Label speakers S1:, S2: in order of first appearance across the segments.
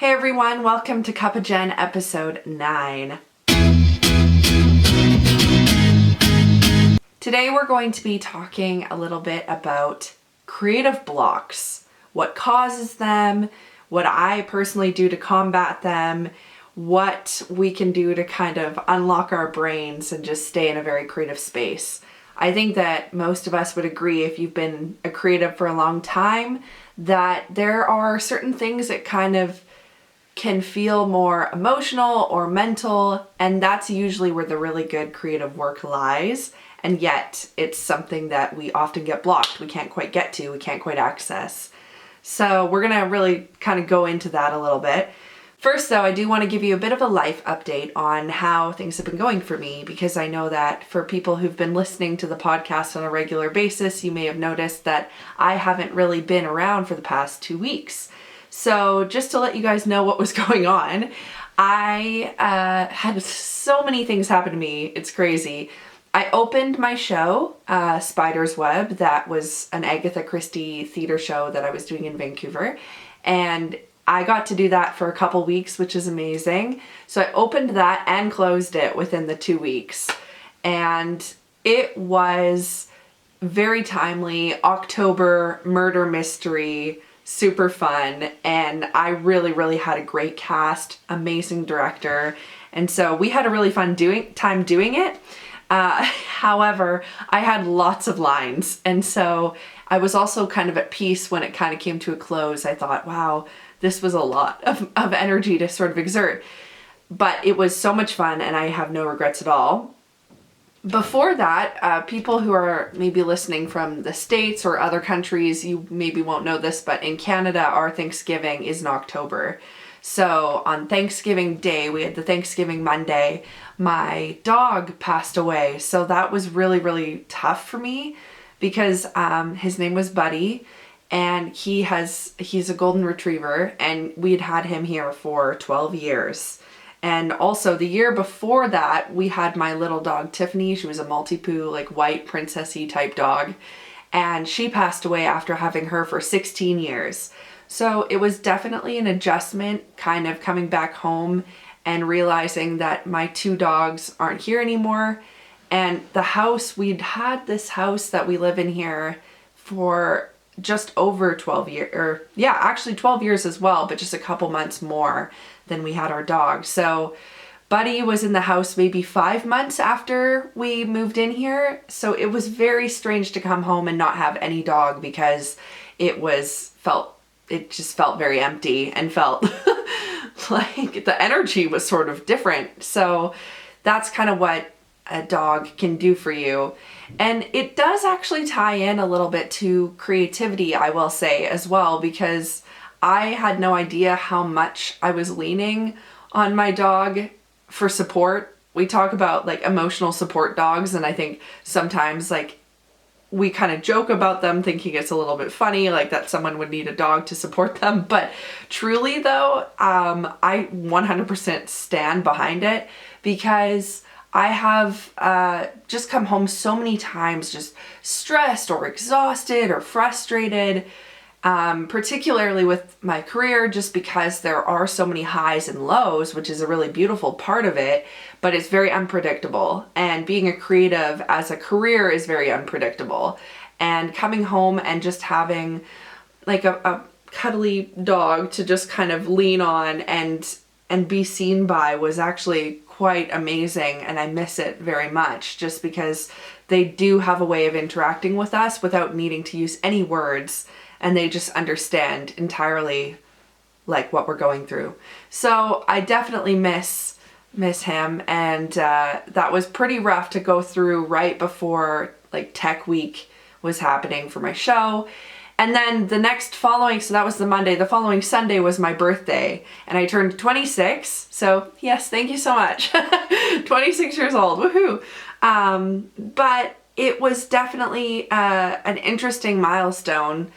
S1: Hey everyone, welcome to Cuppajen episode 9. Today we're going to be talking a little bit about creative blocks, what causes them, what I personally do to combat them, what we can do to kind of unlock our brains and just stay in a very creative space. I think that most of us would agree, if you've been a creative for a long time, that there are certain things that kind of can feel more emotional or mental, and that's usually where the really good creative work lies. And yet it's something that we often get blocked. We can't quite get to, we can't quite access. So we're gonna really kind of go into that a little bit. First though, I do want to give you a bit of a life update on how things have been going for me, because I know that for people who've been listening to the podcast on a regular basis, you may have noticed that I haven't really been around for the past 2 weeks. So just to let you guys know what was going on, I had so many things happen to me. It's crazy. I opened my show, Spider's Web. That was an Agatha Christie theater show that I was doing in Vancouver. And I got to do that for a couple weeks, which is amazing. So I opened that and closed it within the 2 weeks. And it was very timely, October murder mystery, super fun. And I really had a great cast, amazing director. And so we had a really fun time doing it. However, I had lots of lines. And so I was also kind of at peace when it kind of came to a close. I thought, wow, this was a lot of energy to sort of exert. But it was so much fun and I have no regrets at all. Before that, people who are maybe listening from the States or other countries, you maybe won't know this, but in Canada, our Thanksgiving is in October. So on Thanksgiving Day, we had the Thanksgiving Monday, my dog passed away. So that was really tough for me because his name was Buddy, and he's a golden retriever, and we'd had him here for 12 years. And also the year before that, we had my little dog Tiffany. She was a Maltipoo, like white princessy type dog, and she passed away after having her for 16 years. So it was definitely an adjustment, kind of coming back home and realizing that my 2 dogs aren't here anymore. And the house, we'd had this house that we live in here for just over 12 years, or yeah, actually 12 years as well, but just a couple months more than we had our dog. So Buddy was in the house maybe 5 months after we moved in here. So it was very strange to come home and not have any dog, because it just felt very empty and felt like the energy was sort of different. So that's kind of what a dog can do for you. And it does actually tie in a little bit to creativity, I will say, as well, because I had no idea how much I was leaning on my dog for support. We talk about like emotional support dogs, and I think sometimes like we kind of joke about them thinking it's a little bit funny, like that someone would need a dog to support them. But truly though, I 100% stand behind it, because I have just come home so many times just stressed or exhausted or frustrated, particularly with my career, just because there are so many highs and lows, which is a really beautiful part of it, but it's very unpredictable. And being a creative as a career is very unpredictable. And coming home and just having like a cuddly dog to just kind of lean on and be seen by was actually quite amazing, and I miss it very much, just because they do have a way of interacting with us without needing to use any words, and they just understand entirely like what we're going through. So I definitely miss him, and that was pretty rough to go through right before like Tech Week was happening for my show. And then the next following, so that was the Monday, the following Sunday was my birthday, and I turned 26. So yes, thank you so much. 26 years old, woohoo. But it was definitely an interesting milestone,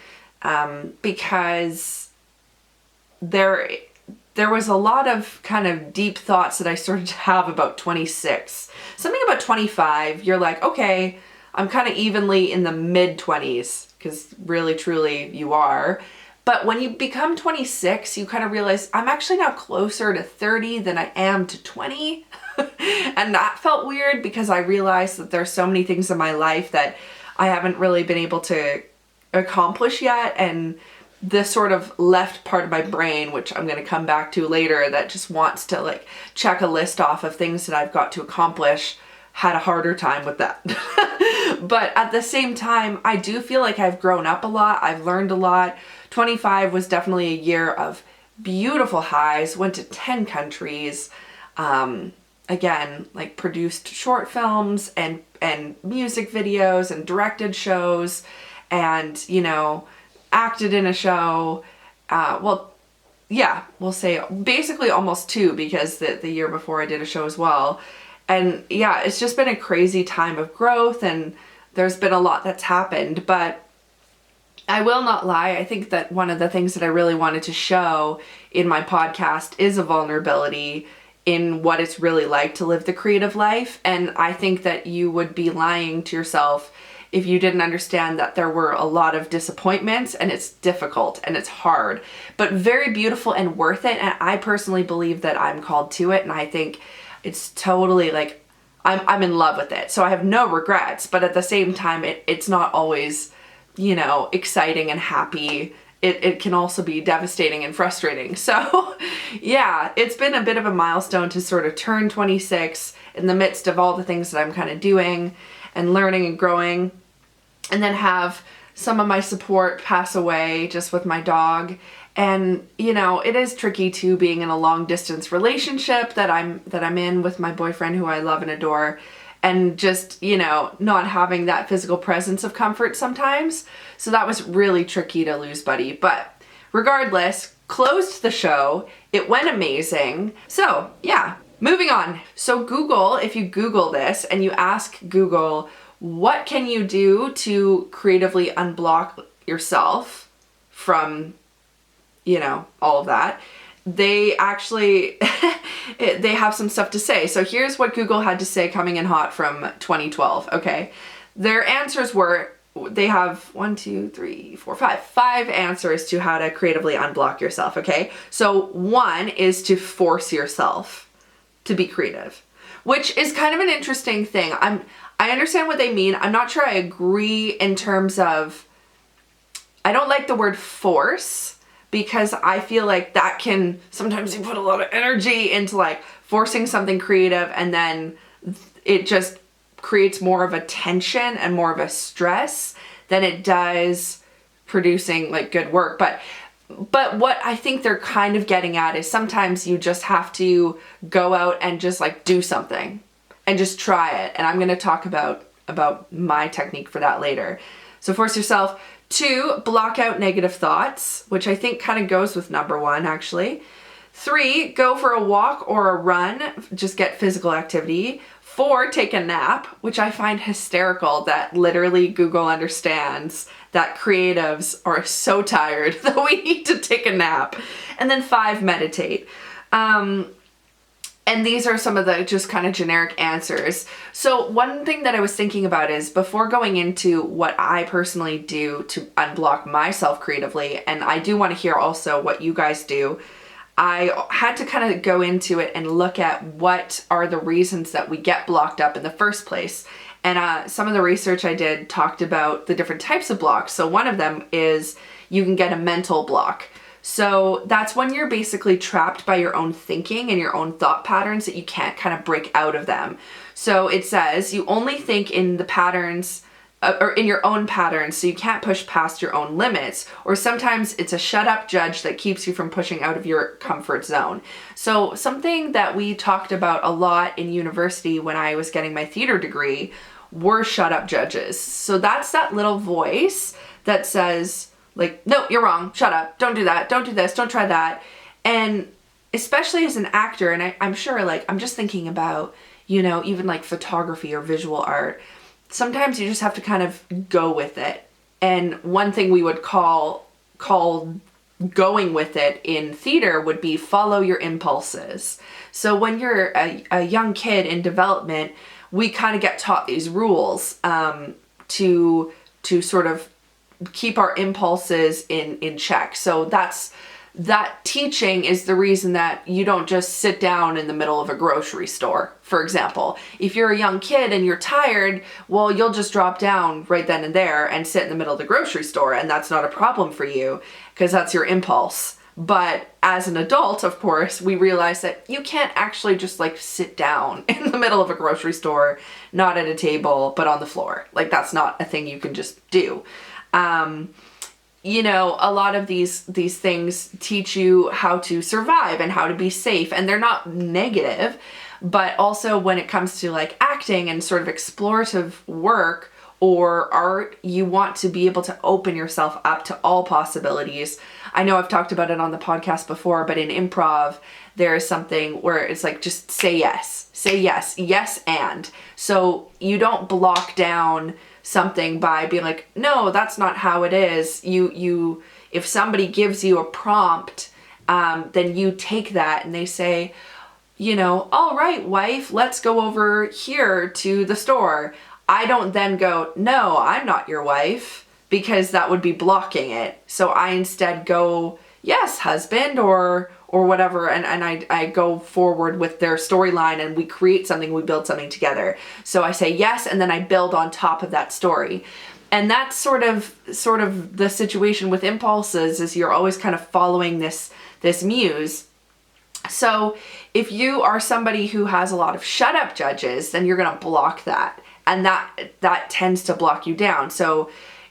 S1: because there was a lot of kind of deep thoughts that I started to have about 26. Something about 25, you're like, okay, I'm kind of evenly in the mid-20s, because really truly you are. But when you become 26, you kind of realize I'm actually now closer to 30 than I am to 20. And that felt weird because I realized that there's so many things in my life that I haven't really been able to accomplish yet. And this sort of left part of my brain, which I'm going to come back to later, that just wants to like check a list off of things that I've got to accomplish, had a harder time with that. But at the same time, I do feel like I've grown up a lot. I've learned a lot. 25 was definitely a year of beautiful highs, went to 10 countries, again, like produced short films and music videos and directed shows and, you know, acted in a show. Well, yeah, we'll say basically almost 2 because the year before I did a show as well. And yeah, it's just been a crazy time of growth and there's been a lot that's happened, but I will not lie. I think that one of the things that I really wanted to show in my podcast is a vulnerability in what it's really like to live the creative life. And I think that you would be lying to yourself if you didn't understand that there were a lot of disappointments and it's difficult and it's hard, but very beautiful and worth it. And I personally believe that I'm called to it. And I think it's totally like, I'm in love with it. So I have no regrets, but at the same time, it's not always, you know, exciting and happy. It can also be devastating and frustrating. So yeah, it's been a bit of a milestone to sort of turn 26 in the midst of all the things that I'm kind of doing and learning and growing, and then have some of my support pass away just with my dog. And, you know, it is tricky too, being in a long distance relationship that I'm in with my boyfriend, who I love and adore, and just, you know, not having that physical presence of comfort sometimes. So that was really tricky to lose Buddy. But regardless, closed the show. It went amazing. So yeah, moving on. So Google, if you Google this and you ask Google, what can you do to creatively unblock yourself from, you know, all of that, they actually, they have some stuff to say. So here's what Google had to say coming in hot from 2012, okay? Their answers were, they have 5 answers to how to creatively unblock yourself, okay? So 1 is to force yourself to be creative, which is kind of an interesting thing. I understand what they mean. I'm not sure I agree in terms of, I don't like the word force, because I feel like that can, sometimes you put a lot of energy into like forcing something creative and then it just creates more of a tension and more of a stress than it does producing like good work. But what I think they're kind of getting at is sometimes you just have to go out and just like do something and just try it. And I'm going to talk about my technique for that later. So force yourself. 2, block out negative thoughts, which I think kind of goes with number 1 actually. 3, go for a walk or a run, just get physical activity. 4, take a nap, which I find hysterical that literally Google understands that creatives are so tired that we need to take a nap. And then 5, meditate. And these are some of the just kind of generic answers. So one thing that I was thinking about is, before going into what I personally do to unblock myself creatively, and I do want to hear also what you guys do, I had to kind of go into it and look at what are the reasons that we get blocked up in the first place. And some of the research I did talked about the different types of blocks. So one of them is you can get a mental block. So that's when you're basically trapped by your own thinking and your own thought patterns that you can't kind of break out of them. So it says you only think in the patterns or in your own patterns, so you can't push past your own limits. Or sometimes it's a shut up judge that keeps you from pushing out of your comfort zone. So something that we talked about a lot in university when I was getting my theater degree were shut up judges. So that's that little voice that says, like, no, you're wrong, shut up, don't do that, don't do this, don't try that. And especially as an actor, and I'm sure, like, I'm just thinking about, you know, even like photography or visual art, sometimes you just have to kind of go with it. And one thing we would call going with it in theater would be follow your impulses. So when you're a young kid in development, we kind of get taught these rules to sort of keep our impulses in check. So that teaching is the reason that you don't just sit down in the middle of a grocery store, for example. If you're a young kid and you're tired, well, you'll just drop down right then and there and sit in the middle of the grocery store, and that's not a problem for you because that's your impulse. But as an adult, of course, we realize that you can't actually just like sit down in the middle of a grocery store, not at a table, but on the floor. Like, that's not a thing you can just do. You know, a lot of these things teach you how to survive and how to be safe, and they're not negative, but also when it comes to like acting and sort of explorative work or art, you want to be able to open yourself up to all possibilities. I know I've talked about it on the podcast before, but in improv, there is something where it's like, just say yes, yes, and. So you don't block down something by being like, no, that's not how it is. You if somebody gives you a prompt, then you take that and they say, you know, all right, wife, let's go over here to the store. I don't then go, no, I'm not your wife, because that would be blocking it. So I instead go, yes, husband, or whatever, and I go forward with their storyline, and we create something, we build something together. So I say yes, and then I build on top of that story. And that's sort of the situation with impulses, is you're always kind of following this muse. So if you are somebody who has a lot of shut up judges, then you're gonna block that. And that tends to block you down. So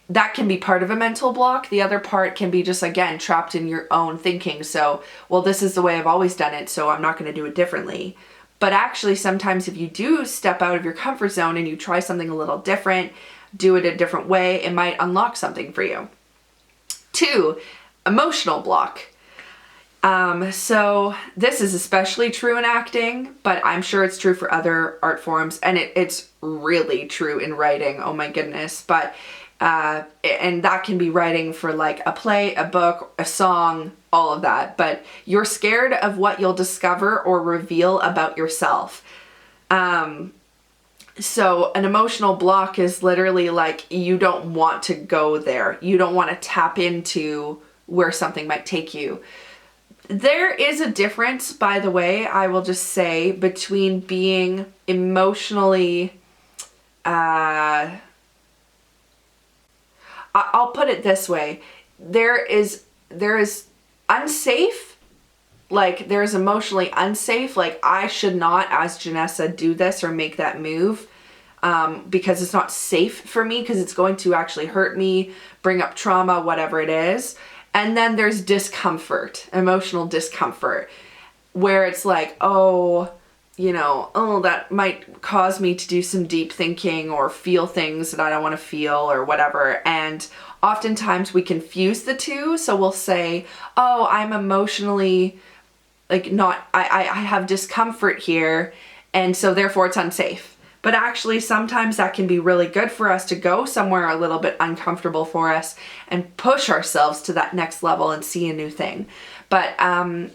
S1: that can be part of a mental block. The other part can be just, again, trapped in your own thinking. So, well, this is the way I've always done it, so I'm not going to do it differently. But actually, sometimes if you do step out of your comfort zone and you try something a little different, do it a different way, it might unlock something for you. 2, emotional block. So this is especially true in acting, but I'm sure it's true for other art forms, and it's really true in writing. Oh my goodness. But and that can be writing for like a play, a book, a song, all of that. But you're scared of what you'll discover or reveal about yourself. So an emotional block is literally like, you don't want to go there. You don't want to tap into where something might take you. There is a difference, by the way, I will just say, between being emotionally, I'll put it this way. There is unsafe, like there's emotionally unsafe, like I should not, as Jenessa, do this or make that move because it's not safe for me, because it's going to actually hurt me, bring up trauma, whatever it is. And then there's discomfort, emotional discomfort, where it's like, oh, that might cause me to do some deep thinking or feel things that I don't want to feel or whatever. And oftentimes we confuse the two. So we'll say, oh, I'm emotionally I have discomfort here, and so therefore it's unsafe. But actually, sometimes that can be really good for us to go somewhere a little bit uncomfortable for us and push ourselves to that next level and see a new thing. But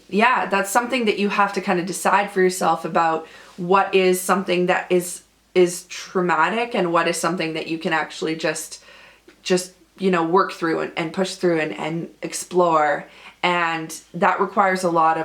S1: yeah, that's something that you have to kind of decide for yourself about what is something that is traumatic and what is something that you can actually just work through and push through and explore. And that requires a lot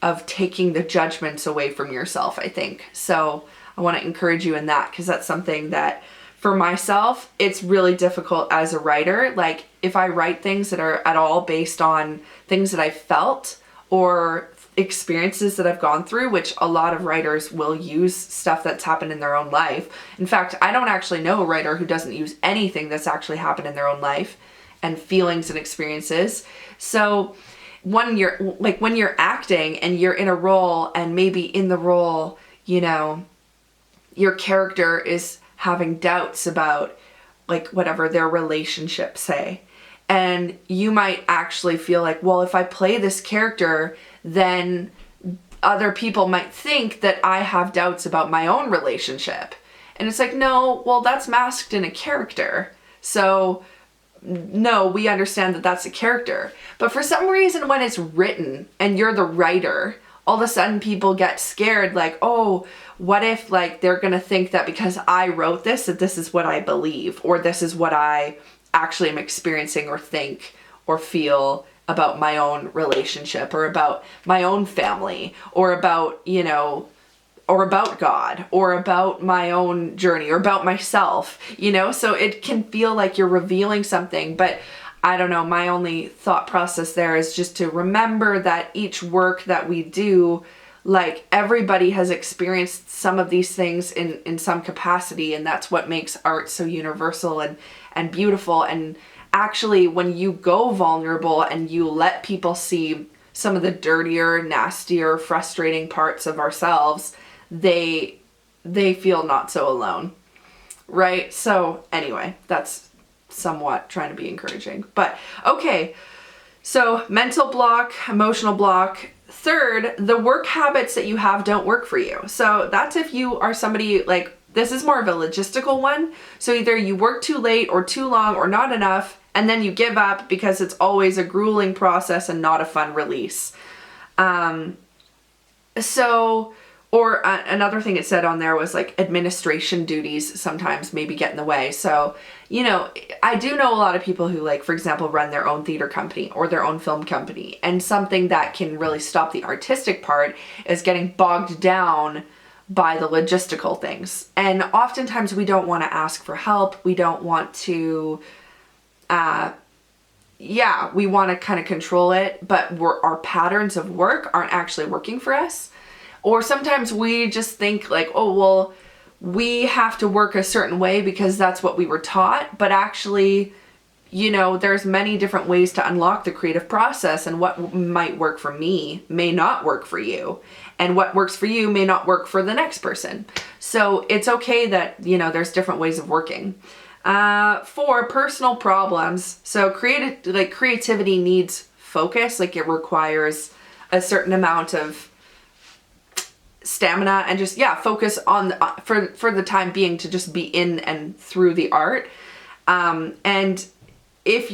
S1: of taking the judgments away from yourself, I think. So I want to encourage you in that, because that's something that for myself, it's really difficult as a writer. Like if I write things that are at all based on things that I felt or experiences that I've gone through, which a lot of writers will use stuff that's happened in their own life. In fact, I don't actually know a writer who doesn't use anything that's actually happened in their own life and feelings and experiences. So when you're acting and you're in a role, and maybe in the role, your character is having doubts about whatever their relationship, say. And you might actually feel like, well, if I play this character, then other people might think that I have doubts about my own relationship. And it's like, no, well, that's masked in a character. So no, we understand that that's a character. But for some reason, when it's written and you're the writer, all of a sudden people get scared, like, oh, what if they're gonna think that because I wrote this, that this is what I believe, or this is what I actually am experiencing or think or feel about my own relationship, or about my own family, or about, you know, or about God, or about my own journey, or about myself, you know? So it can feel like you're revealing something, but I don't know, my only thought process there is just to remember that each work that we do, like, everybody has experienced some of these things in some capacity, and that's what makes art so universal and beautiful. And actually, when you go vulnerable and you let people see some of the dirtier, nastier, frustrating parts of ourselves, they feel not so alone, right? So anyway, that's somewhat trying to be encouraging. But okay, so mental block, emotional block. Third, the work habits that you have don't work for you. So that's if you are somebody, like, this is more of a logistical one. So either you work too late or too long or not enough, and then you give up because it's always a grueling process and not a fun release. Or another thing it said on there was like administration duties sometimes maybe get in the way. So, you know, I do know a lot of people who, like, for example, run their own theater company or their own film company. And something that can really stop the artistic part is getting bogged down by the logistical things. And oftentimes we don't want to ask for help. We don't want to, we want to kind of control it, but our patterns of work aren't actually working for us. Or sometimes we just think like, oh, well, we have to work a certain way because that's what we were taught. But actually, you know, there's many different ways to unlock the creative process, and what might work for me may not work for you. And what works for you may not work for the next person. So it's okay that, you know, there's different ways of working. For personal problems, so creativity needs focus. Like, it requires a certain amount of stamina and just focus on for the time being to just be in and through the art. And if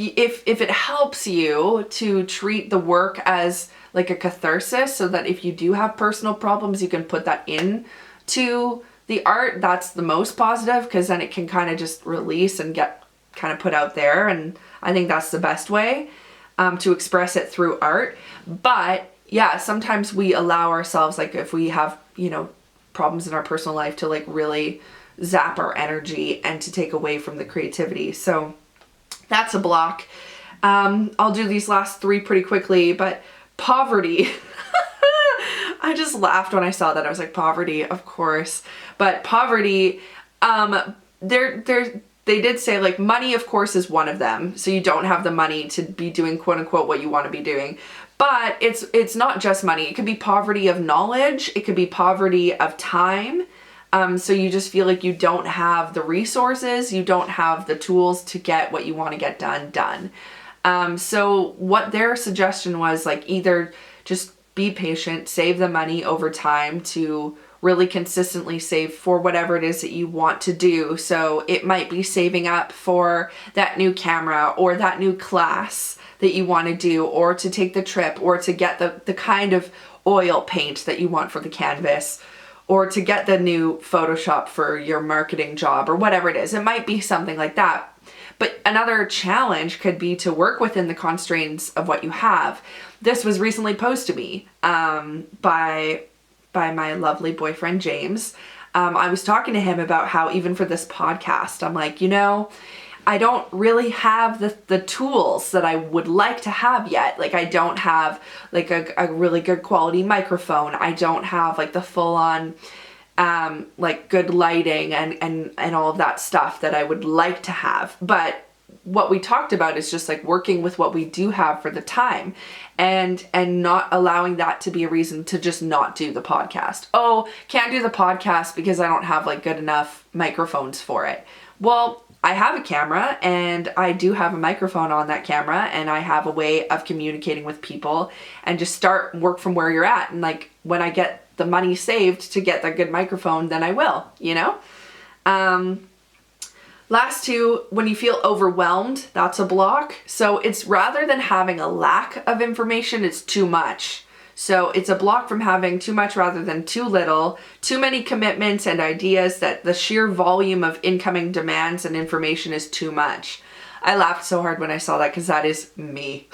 S1: it helps you to treat the work as like a catharsis, so that if you do have personal problems, you can put that in to the art, that's the most positive, because then it can kind of just release and get kind of put out there. And I think that's the best way to express it through art. But yeah, sometimes we allow ourselves, like, if we have, you know, problems in our personal life, to like really zap our energy and to take away from the creativity. So that's a block. I'll do these last three pretty quickly, but poverty. I just laughed when I saw that. I was like, poverty, of course. But poverty, they did say, like, money, of course, is one of them. So you don't have the money to be doing, quote unquote, what you want to be doing. But it's not just money. It could be poverty of knowledge. It could be poverty of time. So you just feel like you don't have the resources. You don't have the tools to get what you want to get done. So what their suggestion was, like, either just be patient, save the money over time to really consistently save for whatever it is that you want to do. So it might be saving up for that new camera or that new class that you want to do, or to take the trip, or to get the kind of oil paint that you want for the canvas, or to get the new Photoshop for your marketing job, or whatever it is. It might be something like that. But another challenge could be to work within the constraints of what you have. This was recently posed to me by my lovely boyfriend, James. I was talking to him about how, even for this podcast, I'm like, you know, I don't really have the tools that I would like to have yet. Like, I don't have like a really good quality microphone. I don't have like the full on like good lighting and all of that stuff that I would like to have. But what we talked about is just like working with what we do have for the time, and not allowing that to be a reason to just not do the podcast. Oh, can't do the podcast because I don't have like good enough microphones for it. Well, I have a camera, and I do have a microphone on that camera, and I have a way of communicating with people, and just work from where you're at. And like, when I get the money saved to get the good microphone, then I will, you know? Last two, when you feel overwhelmed, that's a block. So it's, rather than having a lack of information, it's too much. So it's a block from having too much rather than too little, too many commitments and ideas, that the sheer volume of incoming demands and information is too much. I laughed so hard when I saw that because that is me.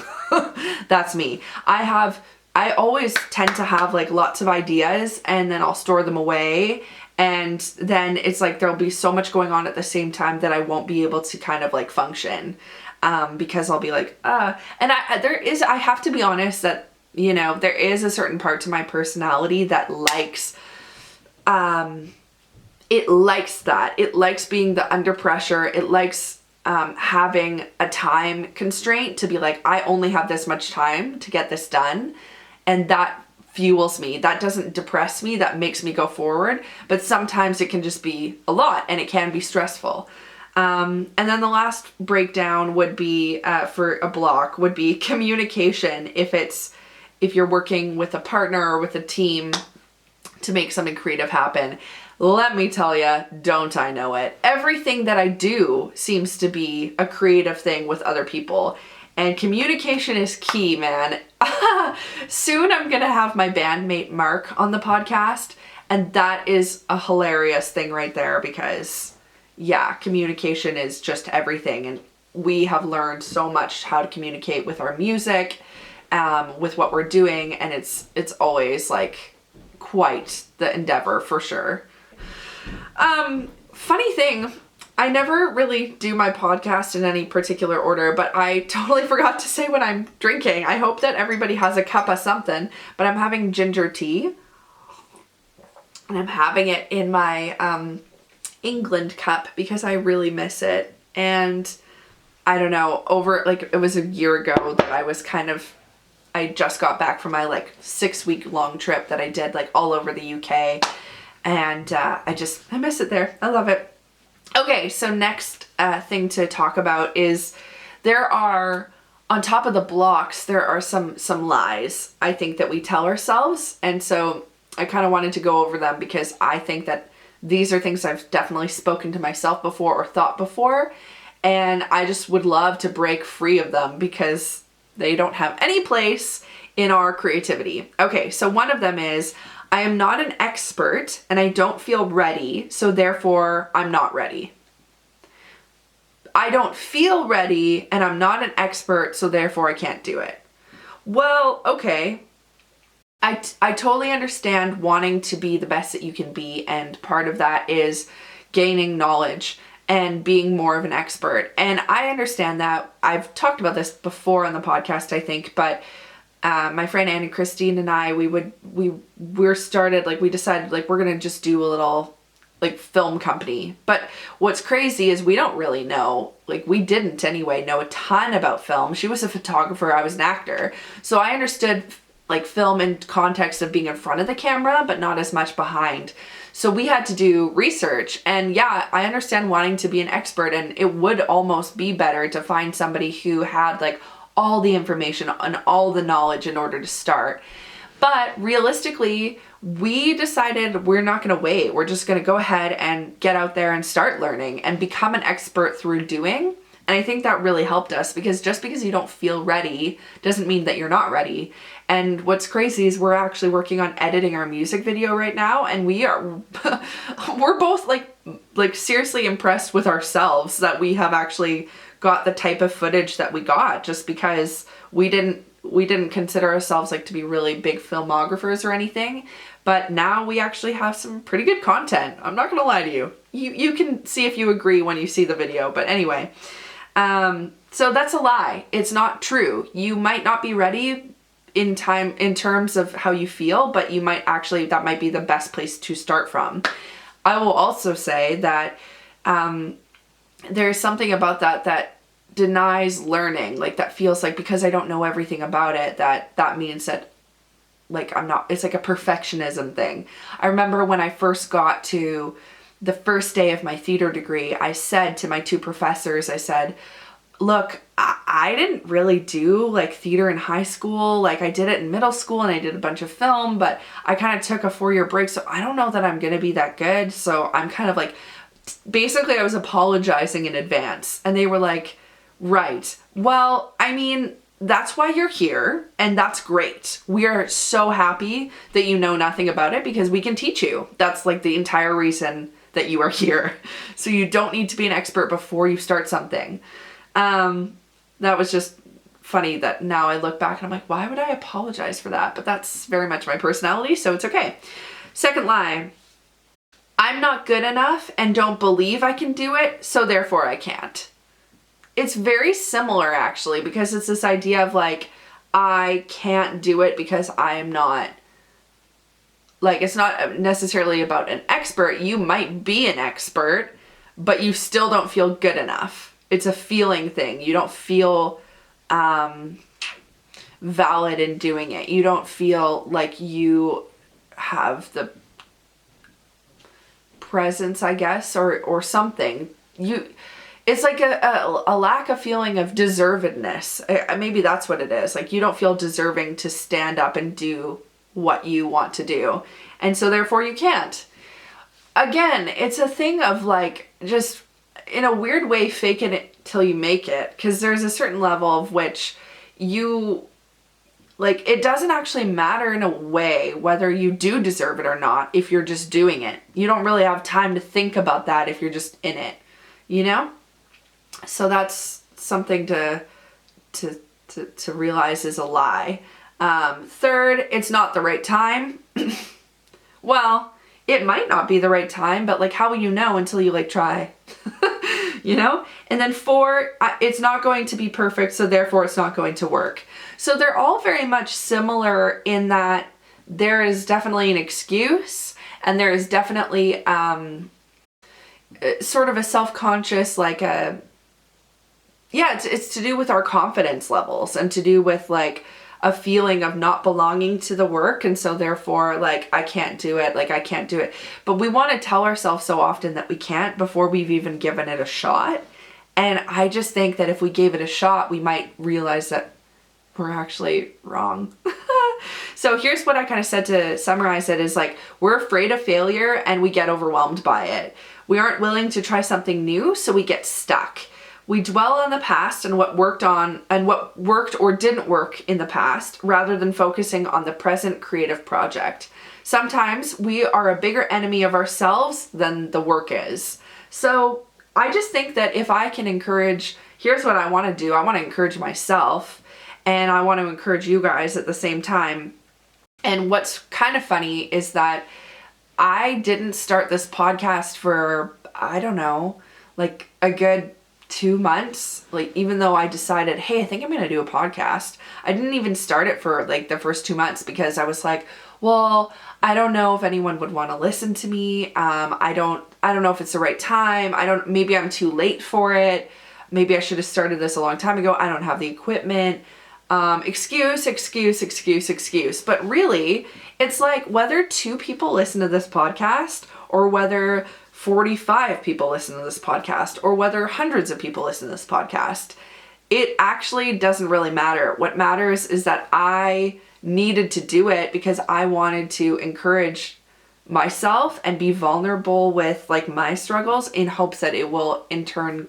S1: That's me. I always tend to have like lots of ideas and then I'll store them away. And then it's like there'll be so much going on at the same time that I won't be able to kind of like function. Because I'll be like, and I have to be honest that, you know, there is a certain part to my personality that likes, it likes that. It likes being the under pressure. It likes having a time constraint to be like, I only have this much time to get this done. And that fuels me. That doesn't depress me. That makes me go forward. But sometimes it can just be a lot and it can be stressful. And then the last breakdown would be, for a block, would be communication. If you're working with a partner or with a team to make something creative happen, let me tell you, don't I know it? Everything that I do seems to be a creative thing with other people. And communication is key, man. Soon I'm going to have my bandmate Mark on the podcast. And that is a hilarious thing right there because, yeah, communication is just everything. And we have learned so much how to communicate with our music, with what we're doing. And it's always like quite the endeavor for sure. Funny thing, I never really do my podcast in any particular order, but I totally forgot to say what I'm drinking. I hope that everybody has a cup of something, but I'm having ginger tea. And I'm having it in my England cup because I really miss it. And I don't know, it was a year ago that I just got back from my like 6-week long trip that I did like all over the UK. And I miss it there. I love it. Okay, so next thing to talk about is there are, on top of the blocks, there are some lies I think that we tell ourselves. And so I kind of wanted to go over them because I think that these are things I've definitely spoken to myself before or thought before. And I just would love to break free of them because they don't have any place in our creativity. Okay, so one of them is, I am not an expert and I don't feel ready, so therefore I'm not ready. I don't feel ready and I'm not an expert, so therefore I can't do it. Well, okay. I totally understand wanting to be the best that you can be, and part of that is gaining knowledge and being more of an expert. And I understand that. I've talked about this before on the podcast, I think, but my friend Annie Christine and I, we decided like we're gonna just do a little like film company. But what's crazy is we don't really know, like we didn't anyway, know a ton about film. She was a photographer, I was an actor. So I understood like film in context of being in front of the camera, but not as much behind. So we had to do research, and yeah, I understand wanting to be an expert, and it would almost be better to find somebody who had like all the information and all the knowledge in order to start. But realistically, we decided we're not going to wait. We're just going to go ahead and get out there and start learning and become an expert through doing. And I think that really helped us, because just because you don't feel ready doesn't mean that you're not ready. And what's crazy is we're actually working on editing our music video right now, and we're both like seriously impressed with ourselves that we have actually got the type of footage that we got, just because we didn't consider ourselves like to be really big filmographers or anything. But now we actually have some pretty good content. I'm not gonna lie to you. You can see if you agree when you see the video. But anyway, so that's a lie. It's not true. You might not be ready in terms of how you feel, but you might actually, that might be the best place to start from. I will also say that there's something about that denies learning. Like that feels like because I don't know everything about it, that means that like I'm not, it's like a perfectionism thing. I remember when I first got to the first day of my theater degree, I said to my 2 professors, I said, look, I didn't really do like theater in high school. Like I did it in middle school and I did a bunch of film, but I kind of took a 4-year break. So I don't know that I'm going to be that good. So I'm kind of like, basically I was apologizing in advance, and they were like, right. Well, I mean, that's why you're here, and that's great. We are so happy that you know nothing about it, because we can teach you. That's like the entire reason that you are here. So you don't need to be an expert before you start something. That was just funny that now I look back and I'm like, why would I apologize for that? But that's very much my personality, so it's okay. Second lie, I'm not good enough and don't believe I can do it, so therefore I can't. It's very similar actually, because it's this idea of like, I can't do it because I am not, like, it's not necessarily about an expert. You might be an expert, but you still don't feel good enough. It's a feeling thing. You don't feel valid in doing it. You don't feel like you have the presence, I guess, or something. It's like a lack of feeling of deservedness. Maybe that's what it is. Like, you don't feel deserving to stand up and do what you want to do. And so therefore you can't. Again, it's a thing of like, just in a weird way, faking it till you make it. Because there's a certain level of which you, like, it doesn't actually matter in a way whether you do deserve it or not if you're just doing it. You don't really have time to think about that if you're just in it, you know? So that's something to realize is a lie. Third, it's not the right time. Well, it might not be the right time, but like, how will you know until you like try? You know? And then 4, it's not going to be perfect, so therefore it's not going to work. So they're all very much similar in that there is definitely an excuse, and there is definitely sort of a self-conscious, like it's to do with our confidence levels and to do with like a feeling of not belonging to the work, and so therefore like, I can't do it, like I can't do it. But we want to tell ourselves so often that we can't before we've even given it a shot. And I just think that if we gave it a shot, we might realize that we're actually wrong. So here's what I kind of said to summarize it is like, we're afraid of failure and we get overwhelmed by it. We aren't willing to try something new, so we get stuck. We dwell on the past and what worked or didn't work in the past, rather than focusing on the present creative project. Sometimes we are a bigger enemy of ourselves than the work is. So I just think that if I can encourage, here's what I want to do. I want to encourage myself, and I want to encourage you guys at the same time. And what's kind of funny is that I didn't start this podcast for, I don't know, like a good 2 months. Like, even though I decided, hey, I think I'm going to do a podcast, I didn't even start it for like the first 2 months, because I was like, well, I don't know if anyone would want to listen to me. I don't know if it's the right time. Maybe I'm too late for it. Maybe I should have started this a long time ago. I don't have the equipment. Excuse. But really, it's like, whether 2 people listen to this podcast, or whether 45 people listen to this podcast, or whether hundreds of people listen to this podcast, it actually doesn't really matter. What matters is that I needed to do it because I wanted to encourage myself and be vulnerable with like my struggles, in hopes that it will in turn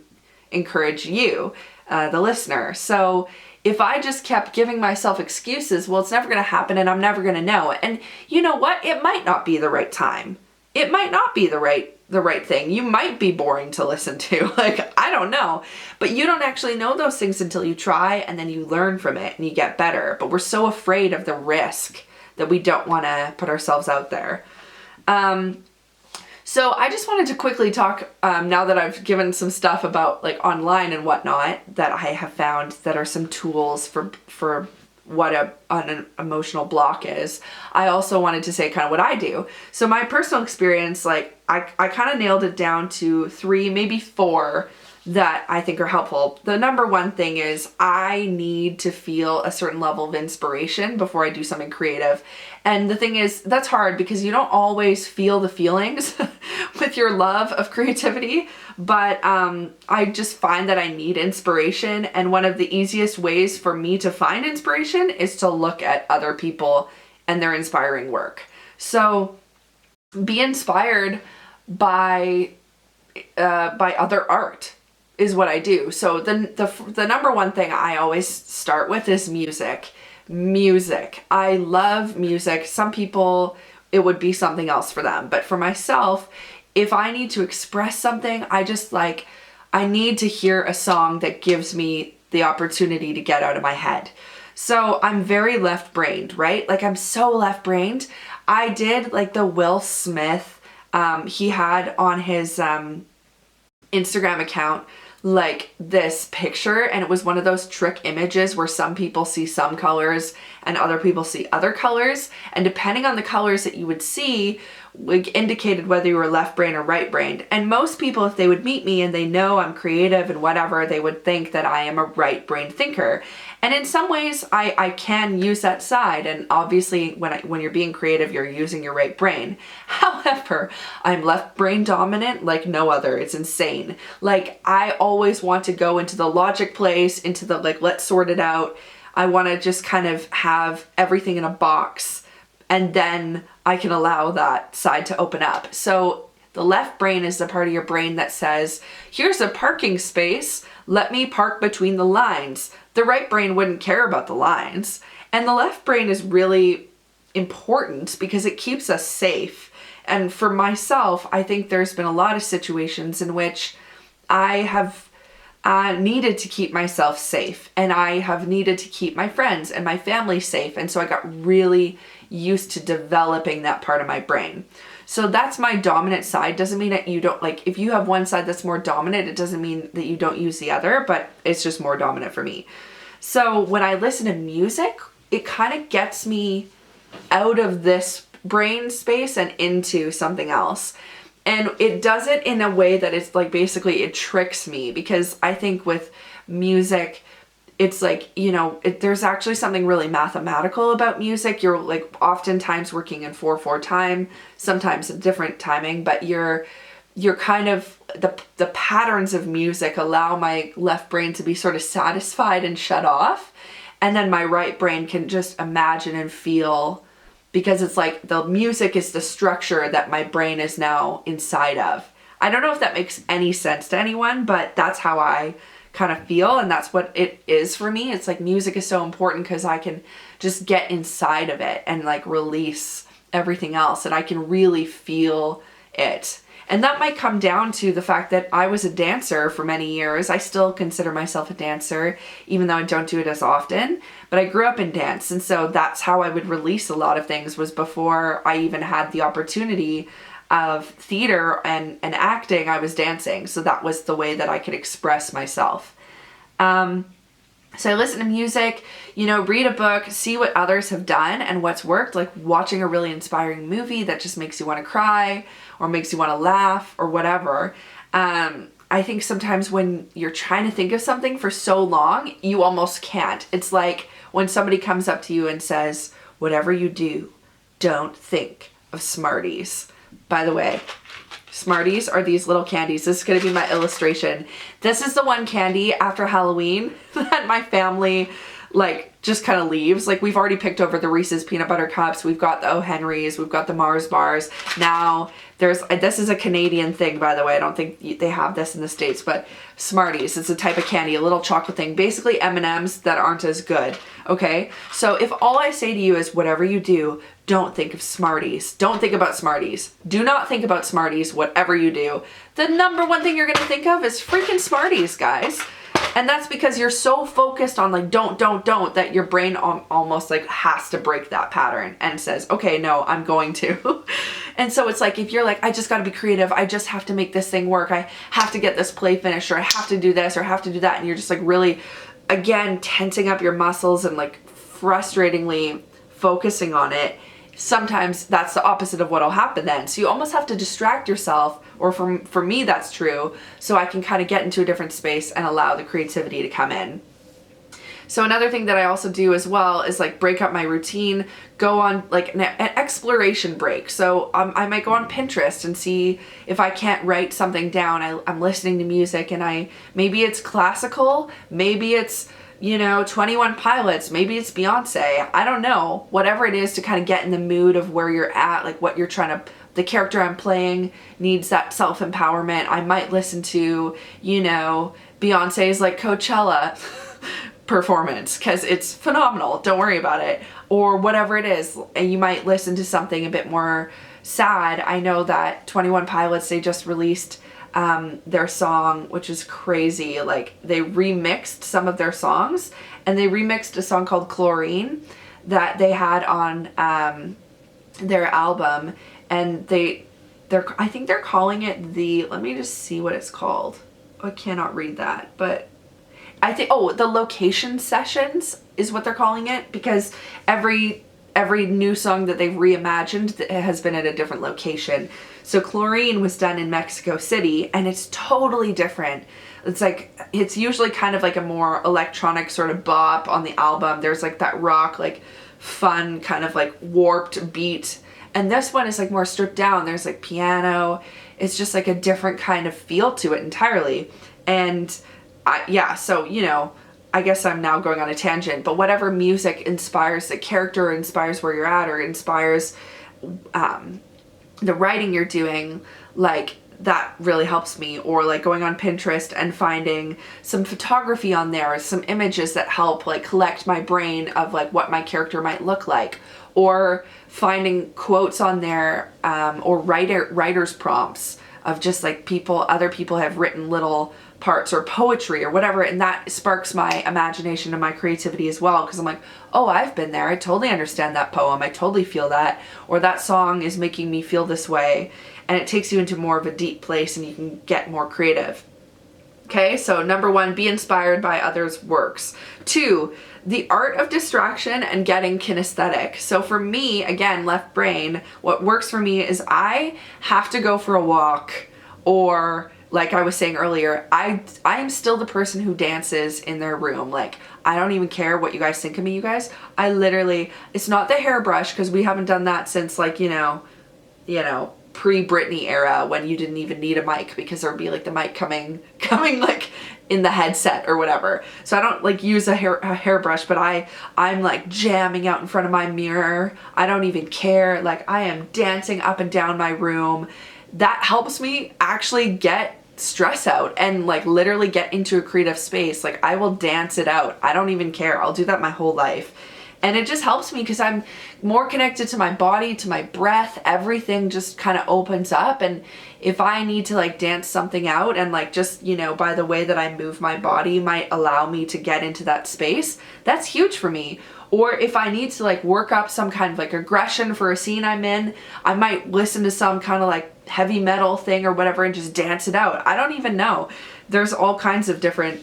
S1: encourage you, the listener. So if I just kept giving myself excuses, well, it's never going to happen and I'm never going to know. And you know what? It might not be the right time. It might not be the right thing. You might be boring to listen to. Like, I don't know. But you don't actually know those things until you try, and then you learn from it and you get better. But we're so afraid of the risk that we don't want to put ourselves out there. So I just wanted to quickly talk, now that I've given some stuff about like online and whatnot that I have found that are some tools for what an emotional block is. I also wanted to say kind of what I do. So my personal experience, like I kind of nailed it down to 3, maybe 4 that I think are helpful. The number one thing is I need to feel a certain level of inspiration before I do something creative. And the thing is, that's hard because you don't always feel the feelings with your love of creativity. But I just find that I need inspiration. And one of the easiest ways for me to find inspiration is to look at other people and their inspiring work. So be inspired by other art is what I do. So the number one thing I always start with is music. Music. I love music. Some people, it would be something else for them. But for myself, if I need to express something, I just like, I need to hear a song that gives me the opportunity to get out of my head. So I'm very left-brained, right? Like I'm so left-brained. I did like the Will Smith, he had on his Instagram account like this picture, and it was one of those trick images where some people see some colors and other people see other colors, and depending on the colors that you would see, like indicated whether you were left brain or right brained. And most people, if they would meet me and they know I'm creative and whatever, they would think that I am a right brain thinker. And in some ways I can use that side, and obviously when you're being creative, you're using your right brain. However, I'm left brain dominant like no other. It's insane. Like I always want to go into the logic place, into the like, let's sort it out. I want to just kind of have everything in a box, and then I can allow that side to open up. So the left brain is the part of your brain that says, here's a parking space, let me park between the lines. The right brain wouldn't care about the lines. And the left brain is really important because it keeps us safe. And for myself, I think there's been a lot of situations in which I have needed to keep myself safe, and I have needed to keep my friends and my family safe. And so I got really used to developing that part of my brain. So that's my dominant side. Doesn't mean that you don't, like, if you have one side that's more dominant, it doesn't mean that you don't use the other, but it's just more dominant for me. So when I listen to music, it kind of gets me out of this brain space and into something else. And it does it in a way that it's like, basically it tricks me, because I think with music, it's like, you know, there's actually something really mathematical about music. You're like oftentimes working in 4/4 time, sometimes a different timing, but you're kind of, the patterns of music allow my left brain to be sort of satisfied and shut off. And then my right brain can just imagine and feel, because it's like the music is the structure that my brain is now inside of. I don't know if that makes any sense to anyone, but that's how I kind of feel, and that's what it is for me. It's like music is so important because I can just get inside of it and like release everything else, and I can really feel it. And that might come down to the fact that I was a dancer for many years. I still consider myself a dancer, even though I don't do it as often, but I grew up in dance. And so that's how I would release a lot of things, was before I even had the opportunity of theater and acting, I was dancing. So that was the way that I could express myself. So I listen to music, you know, read a book, see what others have done and what's worked, like watching a really inspiring movie that just makes you want to cry or makes you want to laugh or whatever. I think sometimes when you're trying to think of something for so long, you almost can't. It's like when somebody comes up to you and says, whatever you do, don't think of Smarties. By the way, Smarties are these little candies. This is going to be my illustration. This is the one candy after Halloween that my family like just kind of leaves. Like we've already picked over the Reese's peanut butter cups. We've got the O. Henry's. We've got the Mars bars. Now this is a Canadian thing, by the way. I don't think they have this in the States, but Smarties, it's a type of candy, a little chocolate thing, basically M&Ms that aren't as good. Okay. So if all I say to you is whatever you do, don't think of Smarties. Don't think about Smarties. Do not think about Smarties, whatever you do. The number one thing you're going to think of is freaking Smarties, guys. And that's because you're so focused on like, don't, that your brain almost like has to break that pattern and says, okay, no, I'm going to. And so it's like, if you're like, I just got to be creative. I just have to make this thing work. I have to get this play finished, or I have to do this or have to do that. And you're just like really, again, tensing up your muscles and like frustratingly focusing on it. Sometimes that's the opposite of what'll happen then. So you almost have to distract yourself, or for me that's true, so I can kind of get into a different space and allow the creativity to come in. So another thing that I also do as well is like break up my routine, go on like an exploration break. So I might go on Pinterest and see if I can't write something down. I'm listening to music, and maybe it's classical, maybe it's 21 Pilots, maybe it's Beyonce, I don't know, whatever it is to kind of get in the mood of where you're at, like what you're trying to, the character I'm playing needs that self-empowerment. I might listen to, Beyonce's like Coachella performance because it's phenomenal, don't worry about it, or whatever it is. And you might listen to something a bit more sad. I know that 21 Pilots, they just released their song, which is crazy. Like, they remixed some of their songs, and they remixed a song called Chlorine that they had on their album, and I think they're calling it let me just see what it's called. I cannot read that, but I think, the Location Sessions is what they're calling it, because every new song that they've reimagined has been at a different location. So Chlorine was done in Mexico City, and it's totally different. It's usually kind of like a more electronic sort of bop on the album. There's like that rock, like fun kind of like warped beat. And this one is like more stripped down. There's like piano. It's just like a different kind of feel to it entirely. And so, I guess I'm now going on a tangent, but whatever music inspires the character, inspires where you're at, or inspires the writing you're doing, like, that really helps me. Or like going on Pinterest and finding some photography on there, some images that help like collect my brain of like what my character might look like, or finding quotes on there, or writer's prompts of just like other people have written little parts or poetry or whatever, and that sparks my imagination and my creativity as well, because I'm like, oh, I've been there. I totally understand that poem. I totally feel that. Or that song is making me feel this way, and it takes you into more of a deep place and you can get more creative. Okay, so number 1, be inspired by others' works. 2, the art of distraction and getting kinesthetic. So for me, again, left brain, what works for me is I have to go for a walk, or like I was saying earlier, I am still the person who dances in their room. Like, I don't even care what you guys think of me, you guys. I literally, it's not the hairbrush, because we haven't done that since like, pre-Britney era, when you didn't even need a mic, because there would be like the mic coming like in the headset or whatever. So I don't like use a hairbrush, but I'm like jamming out in front of my mirror. I don't even care. Like, I am dancing up and down my room. That helps me actually get stress out and like literally get into a creative space. Like, I will dance it out. I don't even care. I'll do that my whole life. And it just helps me because I'm more connected to my body, to my breath. Everything just kind of opens up. And if I need to like dance something out, and like just, by the way that I move my body might allow me to get into that space, that's huge for me. Or if I need to like work up some kind of like aggression for a scene I'm in, I might listen to some kind of like heavy metal thing or whatever and just dance it out. I don't even know. There's all kinds of different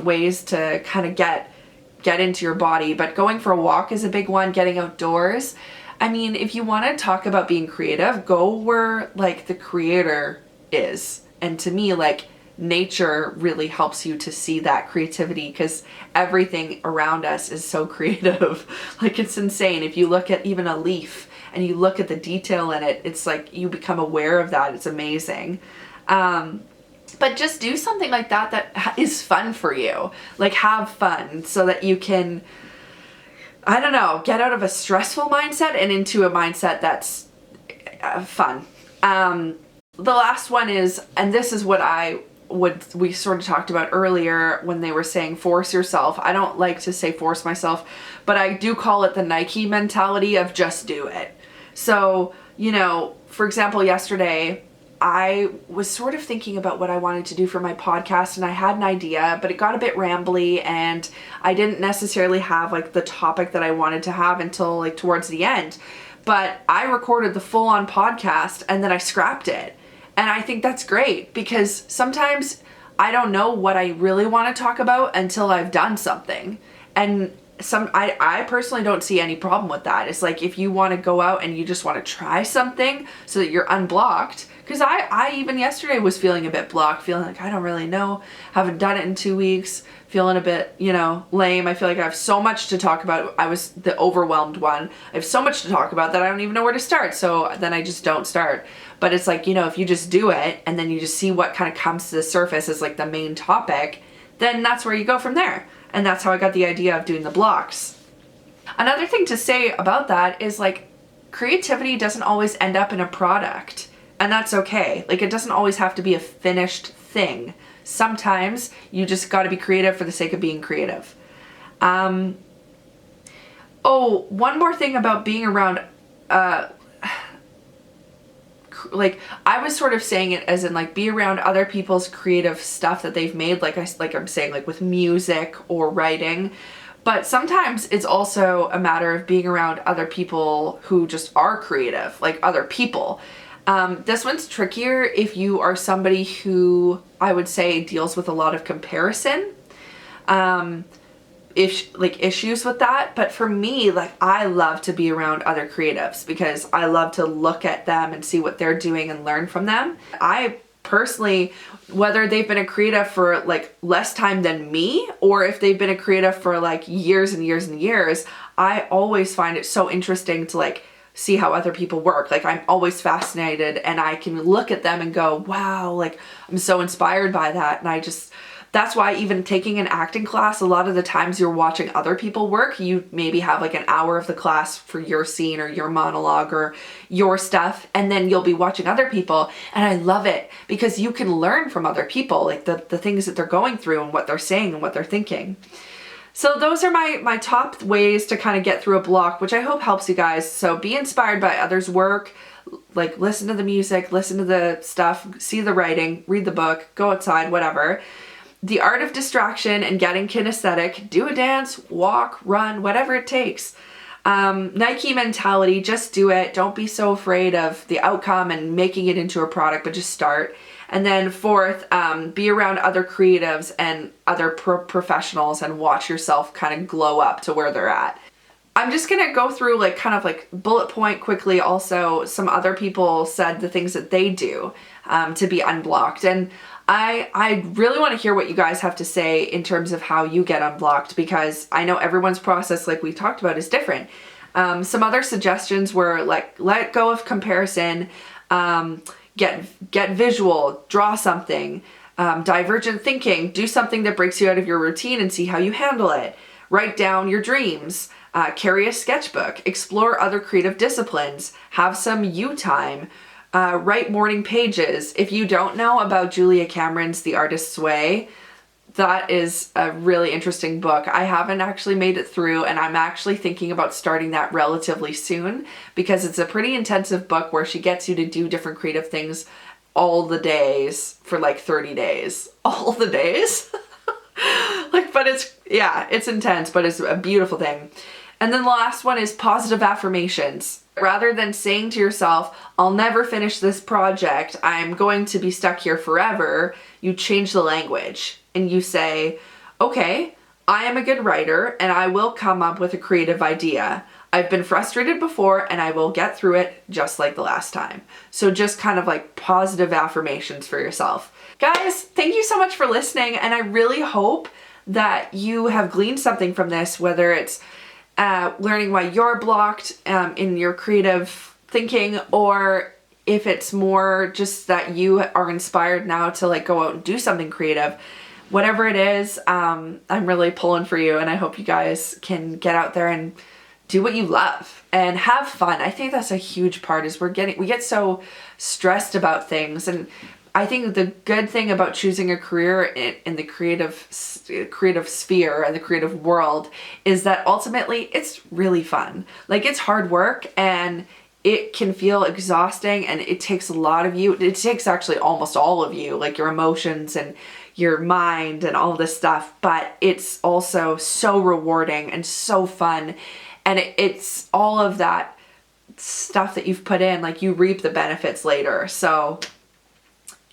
S1: ways to kind of get into your body, but going for a walk is a big one. Getting outdoors. I mean, if you want to talk about being creative, go where like the creator is. And to me, like, nature really helps you to see that creativity, because everything around us is so creative. Like, it's insane. If you look at even a leaf and you look at the detail in it, it's like you become aware of that. It's amazing. But just do something like that is fun for you. Like, have fun so that you can, I don't know, get out of a stressful mindset and into a mindset that's fun. The last one is, and this is what we sort of talked about earlier when they were saying force yourself. I don't like to say force myself, but I do call it the Nike mentality of just do it. So, for example, yesterday, I was sort of thinking about what I wanted to do for my podcast, and I had an idea, but it got a bit rambly, and I didn't necessarily have like the topic that I wanted to have until like towards the end. But I recorded the full-on podcast and then I scrapped it. And I think that's great, because sometimes I don't know what I really want to talk about until I've done something. And I personally don't see any problem with that. It's like, if you want to go out and you just want to try something so that you're unblocked, because I even yesterday was feeling a bit blocked, feeling like I don't really know, haven't done it in 2 weeks, feeling a bit, lame. I feel like I have so much to talk about. I was the overwhelmed one. I have so much to talk about that I don't even know where to start. So then I just don't start. But it's like, if you just do it and then you just see what kind of comes to the surface as like the main topic, then that's where you go from there. And that's how I got the idea of doing the blocks. Another thing to say about that is like, creativity doesn't always end up in a product. And that's okay. Like, it doesn't always have to be a finished thing. Sometimes you just got to be creative for the sake of being creative. One more thing about being around like, I was sort of saying it as in like, be around other people's creative stuff that they've made, like I'm saying, like with music or writing. But sometimes it's also a matter of being around other people who just are creative, like other people. This one's trickier if you are somebody who, I would say, deals with a lot of comparison. Issues with that. But for me, like, I love to be around other creatives because I love to look at them and see what they're doing and learn from them. I personally, whether they've been a creative for like less time than me, or if they've been a creative for like years and years and years, I always find it so interesting to like see how other people work. Like, I'm always fascinated, and I can look at them and go, wow, like, I'm so inspired by that. And that's why even taking an acting class, a lot of the times you're watching other people work. You maybe have like an hour of the class for your scene or your monologue or your stuff, and then you'll be watching other people. And I love it because you can learn from other people, like the things that they're going through and what they're saying and what they're thinking. So those are my top ways to kind of get through a block, which I hope helps you guys. So be inspired by others' work, like listen to the music, listen to the stuff, see the writing, read the book, go outside, whatever. The art of distraction and getting kinesthetic, do a dance, walk, run, whatever it takes. Nike mentality, just do it. Don't be so afraid of the outcome and making it into a product, but just start. And then fourth, be around other creatives and other professionals and watch yourself kind of glow up to where they're at. I'm just going to go through like kind of like bullet point quickly. Also, some other people said the things that they do to be unblocked. And I really want to hear what you guys have to say in terms of how you get unblocked, because I know everyone's process, like we talked about, is different. Some other suggestions were like, let go of comparison, get visual, draw something, divergent thinking, do something that breaks you out of your routine and see how you handle it. Write down your dreams, carry a sketchbook, explore other creative disciplines, have some you time, write morning pages. If you don't know about Julia Cameron's The Artist's Way, that is a really interesting book. I haven't actually made it through, and I'm actually thinking about starting that relatively soon because it's a pretty intensive book where she gets you to do different creative things all the days for like 30 days. All the days? But it's intense, but it's a beautiful thing. And then the last one is positive affirmations. Rather than saying to yourself, I'll never finish this project, I'm going to be stuck here forever, you change the language and you say, okay, I am a good writer and I will come up with a creative idea. I've been frustrated before and I will get through it just like the last time. So just kind of like positive affirmations for yourself. Guys, thank you so much for listening, and I really hope that you have gleaned something from this, whether it's learning why you're blocked in your creative thinking, or if it's more just that you are inspired now to like go out and do something creative. Whatever it is, I'm really pulling for you, and I hope you guys can get out there and do what you love and have fun. I think that's a huge part, is we get so stressed about things. And I think the good thing about choosing a career in the creative sphere and the creative world is that ultimately it's really fun. Like, it's hard work and it can feel exhausting, and it takes a lot of you. It takes actually almost all of you, like your emotions and your mind and all this stuff, but it's also so rewarding and so fun. And it's all of that stuff that you've put in, like you reap the benefits later. So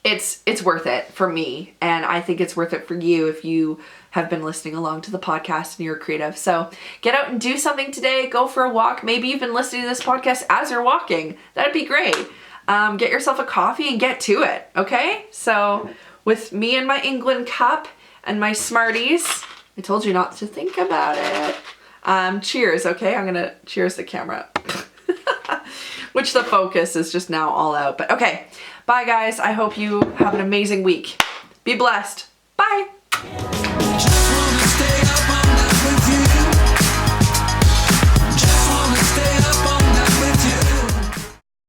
S1: it's worth it for me, and I think it's worth it for you if you have been listening along to the podcast and you're creative. So get out and do something today. Go for a walk. Maybe you've been listening to this podcast as you're walking. That'd be great. Get yourself a coffee and get to it, okay? So with me and my England cup and my Smarties, I told you not to think about it. Cheers, okay? I'm gonna cheers the camera. Which the focus is just now all out. But okay, bye guys. I hope you have an amazing week. Be blessed.